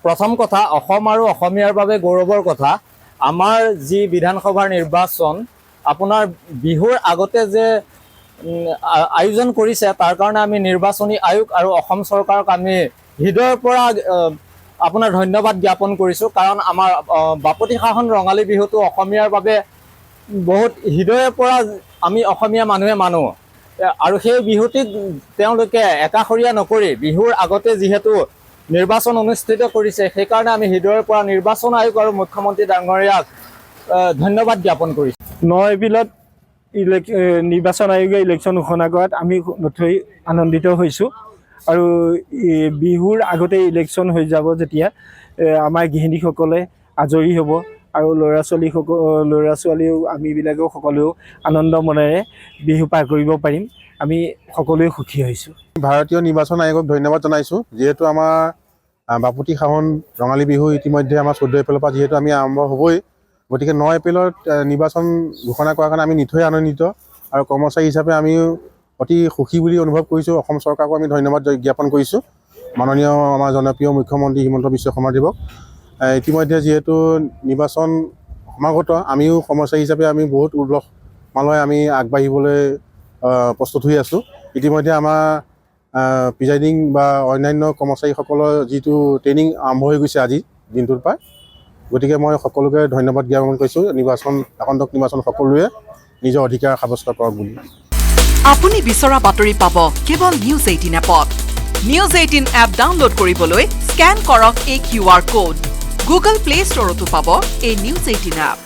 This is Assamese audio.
প্ৰথম কথা অসম আৰু অসমীয়াৰ বাবে গৌৰৱৰ কথা আমাৰ যি বিধানসভাৰ নিৰ্বাচন আপোনাৰ বিহুৰ আগতে যে আয়োজন কৰিছে তাৰ কাৰণে আমি নিৰ্বাচনী আয়োগ আৰু অসম চৰকাৰক আমি হৃদয়ৰ পৰা আপোনাৰ ধন্যবাদ জ্ঞাপন কৰিছোঁ কাৰণ আমাৰ বাপতিসাহোন ৰঙালী বিহুটো অসমীয়াৰ বাবে বহুত হৃদয়ৰ পৰা আমি অসমীয়া মানুহে মানো আৰু সেই বিহুটিক তেওঁলোকে একাষৰীয়া নকৰি বিহুৰ আগতে যিহেতু নিৰ্বাচন অনুষ্ঠিত কৰিছে সেইকাৰণে আমি হৃদয়ৰ পৰা নিৰ্বাচন আয়োগ আৰু মুখ্যমন্ত্ৰী ডাঙৰীয়াক ধন্যবাদ জ্ঞাপন কৰিছোঁ। 9 এপ্ৰিলত নিৰ্বাচন আয়োগে ইলেকশ্যন ঘোষণা কৰাত আমি নথৈ আনন্দিত হৈছোঁ আৰু বিহুৰ আগতে ইলেকশ্যন হৈ যাব যেতিয়া আমাৰ গৃহিণীসকলে আজৰি হ'ব আৰু ল'ৰা ছোৱালীও আমিবিলাকেও সকলোৱেও আনন্দ মনেৰে বিহু পাৰ কৰিব পাৰিম আমি সকলোৱে সুখী হৈছোঁ। ভাৰতীয় নিৰ্বাচন আয়োগক ধন্যবাদ জনাইছোঁ যিহেতু আমাৰ বাপতিসাহোন ৰঙালী বিহু ইতিমধ্যে আমাৰ 14 এপ্ৰিলৰ পৰা যিহেতু আমি আৰম্ভ হ'বই গতিকে 9 এপ্ৰিলত নিৰ্বাচন ঘোষণা কৰাৰ কাৰণে আমি নিথৈ আনন্দিত আৰু কৰ্মচাৰী হিচাপে আমিও অতি সুখী বুলি অনুভৱ কৰিছোঁ। অসম চৰকাৰকো আমি ধন্যবাদ জ্ঞাপন কৰিছোঁ মাননীয় আমাৰ জনপ্ৰিয় মুখ্যমন্ত্ৰী হিমন্ত বিশ্ব শৰ্মা দেৱক। ইতিমধ্যে যিহেতু নিৰ্বাচন সমাগত আমিও কৰ্মচাৰী হিচাপে আমি বহুত উল্লাস মালয় আমি আগবাঢ়িবলৈ প্ৰস্তুত হৈ আছোঁ। ইতিমধ্যে আমাৰ প্ৰিজাইডিং বা অন্যান্য কৰ্মচাৰীসকলৰ যিটো ট্ৰেইনিং আৰম্ভ হৈ গৈছে আজি দিনটোৰ পৰা গতিকে মই সকলোকে ধন্যবাদ জ্ঞাপন কৰিছোঁ আগন্তুক নিৰ্বাচন সকলোৱে নিজৰ অধিকাৰ সাব্যস্ত কৰক বুলি। আপুনি বিচৰা বাতৰি পাব কেৱল নিউজ 18 এপত। নিউজ 18 এপ ডাউনলোড কৰিবলৈ স্কেন কৰক এই QR কোড। গুগল প্লে ষ্টৰতো পাব এই নিউজ 18 এপ।